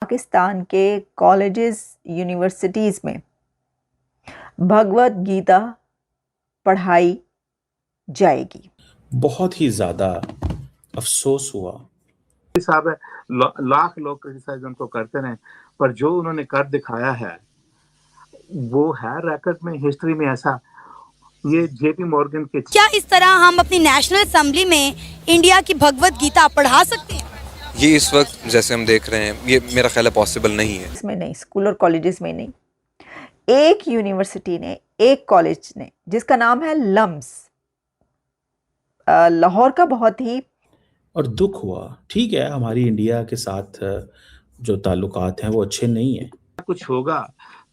पाकिस्तान के colleges universities में भगवत गीता पढ़ाई जाएगी। बहुत ही ज़्यादा अफसोस हुआ। साहब है, लाख लोग क्रिटिसाइज उनको करते रहे, पर जो उन्होंने कर दिखाया है वो है रिकॉर्ड में, हिस्ट्री में ऐसा। ये जेपी मॉर्गन के क्या इस तरह हम अपनी नेशनल असेंबली में इंडिया की भगवत गीता पढ़ा सकते हैं? ये इस वक्त जैसे हम देख रहे हैं, ये मेरा ख्याल है पॉसिबल नहीं है। इसमें नहीं, स्कूल और कॉलेजेस में नहीं। एक यूनिवर्सिटी ने, एक कॉलेज ने, जिसका नाम है लम्स, लाहौर का, बहुत ही और दुख हुआ। ठीक है, हमारी इंडिया के साथ जो ताल्लुकात हैं वो अच्छे नहीं हैं। कुछ होगा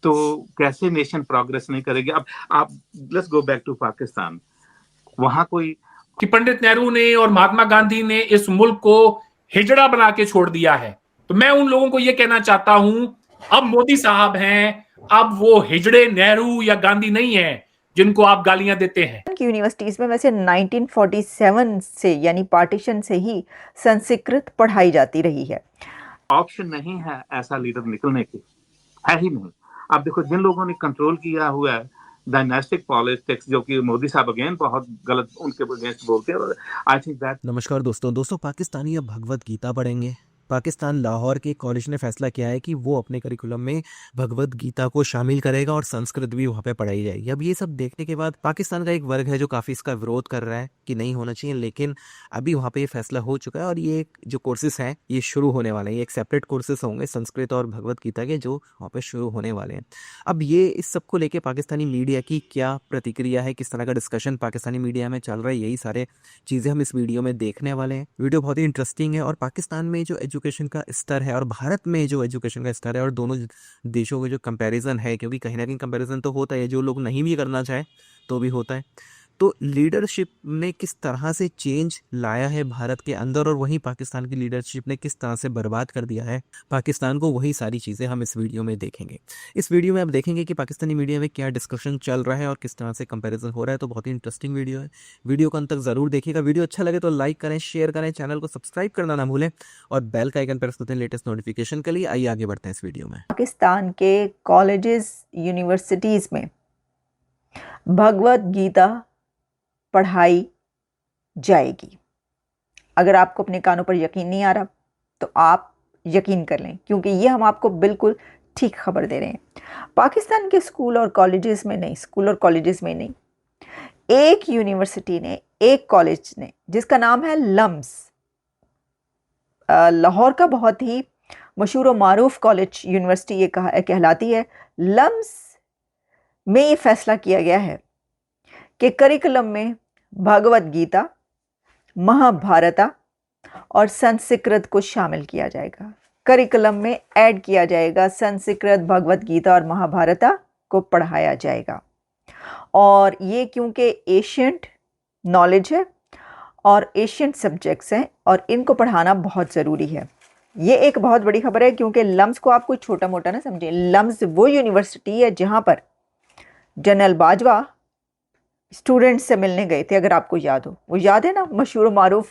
तो कैसे नेशन प्रोग्रेस नहीं करेगी। अब आप let's go back to Pakistan. वहां कोई कि पंडित नेहरू ने और महात्मा गांधी ने इस मुल्क को हिजड़ा बना के छोड़ दिया है, तो मैं उन लोगों को यह कहना चाहता हूं, अब मोदी साहब हैं, अब वो हिजड़े नेहरू या गांधी नहीं है जिनको आप गालियां देते हैं। यूनिवर्सिटीज में वैसे 1947 से यानी पार्टीशन से ही संस्कृत पढ़ाई जाती रही है। ऑप्शन नहीं है ऐसा लीडर निकलने की, है ही नहीं। अब देखो जिन लोगों ने कंट्रोल किया हुआ है डायनेस्टिक पॉलिटिक्स, जो कि मोदी साहब अगेन बहुत गलत उनके अगेंस्ट बोलते हैं, और आई थिंक दैट। नमस्कार दोस्तों पाकिस्तानी अब भगवत गीता पढ़ेंगे। पाकिस्तान लाहौर के कॉलेज ने फैसला किया है कि वो अपने करिकुलम में भगवत गीता को शामिल करेगा और संस्कृत भी वहाँ पे पढ़ाई जाएगी। अब ये सब देखने के बाद पाकिस्तान का एक वर्ग है जो काफ़ी इसका विरोध कर रहा है कि नहीं होना चाहिए, लेकिन अभी वहाँ पे ये फैसला हो चुका है और ये जो कोर्सेज हैं ये शुरू होने वाले हैं। ये एक सेपरेट कोर्सेज होंगे संस्कृत और भगवत गीता के, जो वहाँ पे शुरू होने वाले हैं। अब ये इस सब को लेकर पाकिस्तानी मीडिया की क्या प्रतिक्रिया है, किस तरह का डिस्कशन पाकिस्तानी मीडिया में चल रहा है, यही सारे चीज़ें हम इस वीडियो में देखने वाले हैं। वीडियो बहुत ही इंटरेस्टिंग है और पाकिस्तान में जो एजुकेशन का स्तर है और भारत में जो एजुकेशन का स्तर है और दोनों देशों के जो कंपैरिजन है, क्योंकि कहीं ना कहीं कंपैरिजन तो होता है, जो लोग नहीं भी करना चाहे तो भी होता है। तो लीडरशिप ने किस तरह से चेंज लाया है भारत के अंदर और वहीं पाकिस्तान की लीडरशिप ने किस तरह से बर्बाद कर दिया है पाकिस्तान को, वही सारी चीज़ें हम इस वीडियो में देखेंगे। इस वीडियो में आप देखेंगे कि पाकिस्तानी मीडिया में क्या डिस्कशन चल रहा है और किस तरह से कंपैरिजन हो रहा है। तो बहुत ही इंटरेस्टिंग वीडियो है, वीडियो को अंत तक ज़रूर देखिएगा। वीडियो अच्छा लगे तो लाइक करें, शेयर करें, चैनल को सब्सक्राइब करना ना भूलें और बेल का आइकन प्रेस करते हैं लेटेस्ट नोटिफिकेशन के लिए। आइए आगे बढ़ते हैं इस वीडियो में। पाकिस्तान के कॉलेजेस यूनिवर्सिटीज़ में भगवत गीता पढ़ाई जाएगी। अगर आपको अपने कानों पर यकीन नहीं आ रहा तो आप यकीन कर लें, क्योंकि ये हम आपको बिल्कुल ठीक खबर दे रहे हैं। पाकिस्तान के स्कूल और कॉलेजेस में नहीं, स्कूल और कॉलेजेस में नहीं, एक यूनिवर्सिटी ने, एक कॉलेज ने, जिसका नाम है लम्स, लाहौर का बहुत ही मशहूर और मारूफ कॉलेज यूनिवर्सिटी ये कहलाती है। लम्स में ये फैसला किया गया है कि करिकुलम में भगवत गीता, महाभारता और संस्कृत को शामिल किया जाएगा। करिकुलम में ऐड किया जाएगा, संस्कृत, भगवत गीता और महाभारता को पढ़ाया जाएगा। और ये क्योंकि एशियंट नॉलेज है और एशियंट सब्जेक्ट्स हैं और इनको पढ़ाना बहुत ज़रूरी है। ये एक बहुत बड़ी खबर है, क्योंकि लम्स को आप कोई छोटा मोटा ना समझें। लम्स वो यूनिवर्सिटी है जहाँ पर जनरल बाजवा स्टूडेंट्स से मिलने गए थे, अगर आपको याद हो। वो याद है ना, मशहूर मारूफ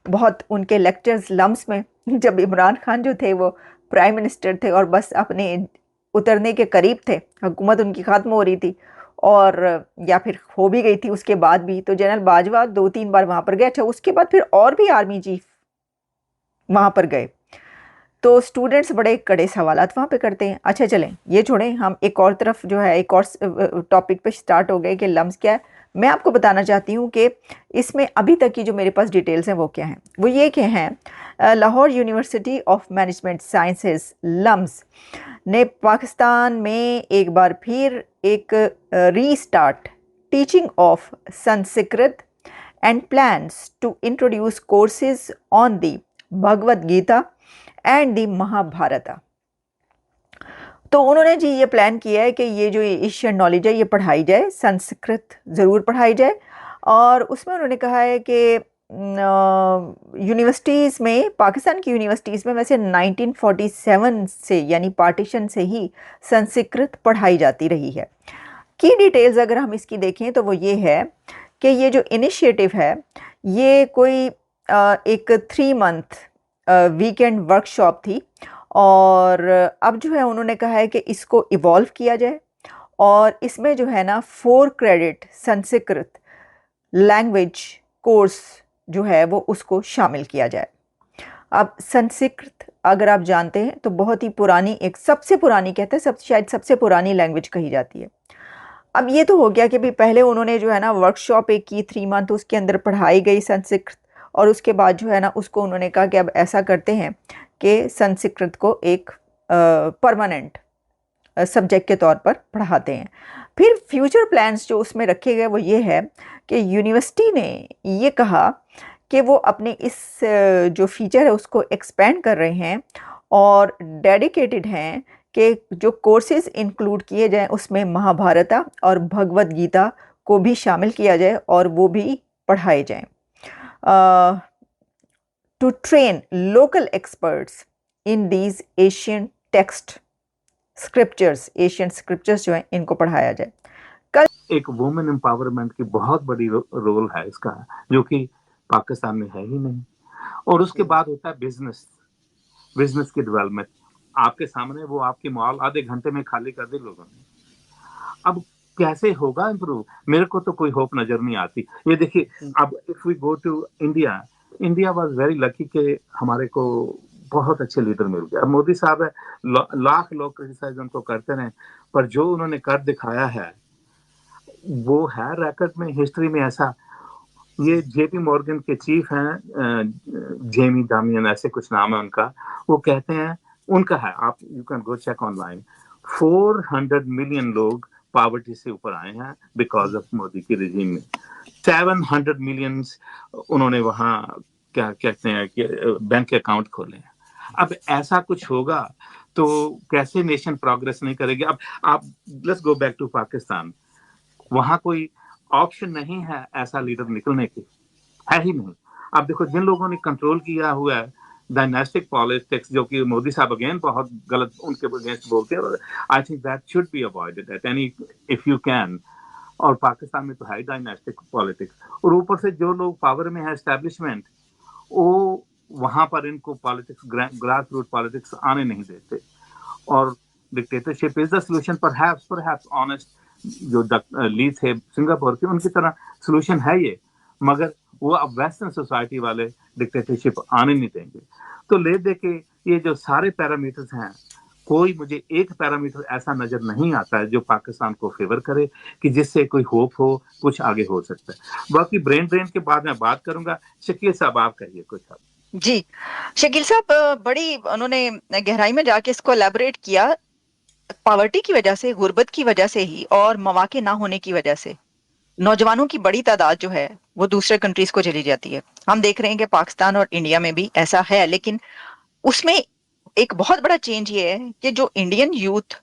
बहुत उनके लेक्चर्स लम्स में, जब इमरान खान जो थे वो प्राइम मिनिस्टर थे और बस अपने उतरने के करीब थे, हुकूमत उनकी ख़त्म हो रही थी और या फिर हो भी गई थी उसके बाद भी, तो जनरल बाजवा 2-3 बार वहाँ पर गए। अच्छा, उसके बाद फिर और भी आर्मी चीफ वहाँ पर गए। तो स्टूडेंट्स बड़े कड़े सवालात वहाँ पे करते हैं। अच्छा चलें, ये छोड़ें, हम एक और तरफ जो है, एक और टॉपिक पे स्टार्ट हो गए कि लम्स क्या है। मैं आपको बताना चाहती हूँ कि इसमें अभी तक की जो मेरे पास डिटेल्स हैं वो क्या हैं। वो ये कि हैं, Lahore University of Management Sciences LUMS ने पाकिस्तान में एक बार फिर एक restart teaching of Sanskrit and plans to introduce courses on the Bhagavad Gita and the Mahabharata. तो उन्होंने जी ये प्लान किया है कि ये जो एशियन नॉलेज है ये पढ़ाई जाए, संस्कृत ज़रूर पढ़ाई जाए। और उसमें उन्होंने कहा है कि यूनिवर्सिटीज़ में, पाकिस्तान की यूनिवर्सिटीज़ में वैसे 1947 से यानी पार्टीशन से ही संस्कृत पढ़ाई जाती रही है। की डिटेल्स अगर हम इसकी देखें तो वो ये है कि ये जो इनिशिएटिव है ये कोई एक 3 मंथ वीकेंड वर्कशॉप थी और अब जो है उन्होंने कहा है कि इसको इवॉल्व किया जाए और इसमें जो है ना 4 क्रेडिट संस्कृत लैंग्वेज कोर्स जो है वो उसको शामिल किया जाए। अब संस्कृत अगर आप जानते हैं तो बहुत ही पुरानी, एक सबसे पुरानी कहते हैं, शायद सबसे पुरानी लैंग्वेज कही जाती है। अब ये तो हो गया कि भी पहले उन्होंने जो है ना वर्कशॉप एक की 3 मंथ, उसके अंदर पढ़ाई गई संस्कृत, और उसके बाद जो है ना उसको उन्होंने कहा कि अब ऐसा करते हैं कि संस्कृत को एक परमानेंट सब्जेक्ट के तौर पर पढ़ाते हैं। फिर फ्यूचर प्लान्स जो उसमें रखे गए वो ये है कि यूनिवर्सिटी ने ये कहा कि वो अपने इस जो फीचर है उसको एक्सपेंड कर रहे हैं और डेडिकेटेड हैं कि जो कोर्सेज इंक्लूड किए जाएं उसमें महाभारत और भगवद गीता को भी शामिल किया जाए और वो भी पढ़ाए जाएं। To train local experts in these Asian text scriptures, Asian scriptures जो हैं इनको पढ़ाया जाए। एक वुमेन एम्पावरमेंट की बहुत बड़ी रोल है इसका, जो कि पाकिस्तान में है ही नहीं। और उसके बाद होता है बिजनेस की डेवलपमेंट। आपके सामने वो आपकी मॉल आधे घंटे में खाली कर दी लोगों ने। अब कैसे होगा इम्प्रूव? मेरे को तो कोई होप नजर नहीं आती। ये देखिए, अब if we go to India was very lucky कि हमारे को बहुत अच्छे लीडर मिल गए। अब मोदी साहब है, लाख लोग क्रिटिसाइज उनको करते रहे, पर जो उन्होंने कर दिखाया है वो है रिकॉर्ड में, हिस्ट्री में ऐसा। ये जेपी मॉर्गन के चीफ हैं, जेमी डामियन ऐसे कुछ नाम है उनका। वो कहते हैं, उनका है, आप you can go check online, 400 million लोग पॉवर्टी से ऊपर आए हैं बिकॉज ऑफ मोदी की रिजीम में। 700 मिलियन उन्होंने वहां क्या कहते हैं कि बैंक अकाउंट खोले हैं। अब ऐसा कुछ होगा तो कैसे नेशन प्रोग्रेस नहीं करेगी? अब आप let's go back to Pakistan. वहां कोई ऑप्शन नहीं है ऐसा लीडर निकलने की, है ही नहीं। अब देखो, जिन लोगों ने कंट्रोल किया हुआ है डायनेस्टिक पॉलिटिक्स, जो कि मोदी साहब अगेन बहुत गलत उनके अगेंस्ट बोलते हैं, I think that should be avoided at any if you can. और पाकिस्तान में तो है डायनेस्टिक पॉलिटिक्स, और ऊपर से जो लोग पावर में है एस्टैब्लिशमेंट, वो वहां पर इनको पॉलिटिक्स, ग्रास रूट पॉलिटिक्स आने नहीं देते। और dictatorship is the solution, perhaps honest जो ली थे सिंगापुर के, उनकी तरह सोल्यूशन है ये, मगर वो अब वेस्टर्न सोसाइटी वाले डिक्टेटरशिप आने नहीं देंगे। तो ले दे के ये जो सारे पैरामीटर्स हैं, कोई मुझे एक पैरामीटर ऐसा नजर नहीं आता है जो पाकिस्तान को फेवर करे कि जिससे कोई होप हो, कुछ आगे हो सकता है। बाकी ब्रेन ड्रेन के बाद मैं बात करूंगा। शकील साहब, आप कहिए कुछ। जी शकील साहब, बड़ी उन्होंने गहराई में जाके इसको एलैबोरेट किया। पॉवर्टी की वजह से, गुर्बत की वजह से ही और मौके ना होने की वजह से नौजवानों की बड़ी तादाद जो है वो दूसरे कंट्रीज को चली जाती है। हम देख रहे हैं कि पाकिस्तान और इंडिया में भी ऐसा है, लेकिन उसमें एक बहुत बड़ा चेंज ये है कि जो इंडियन यूथ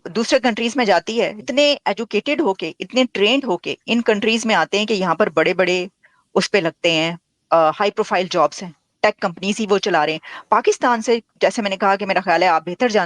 दूसरे कंट्रीज में जाती है, इतने एजुकेटेड होके, इतने ट्रेंड होके इन कंट्रीज में आते हैं कि यहाँ पर बड़े बड़े उस पे लगते हैं, हाई प्रोफाइल जॉब्स हैं, टेक कंपनीज ही वो चला रहे हैं। पाकिस्तान से, जैसे मैंने कहा कि मेरा ख्याल है आप बेहतर जानते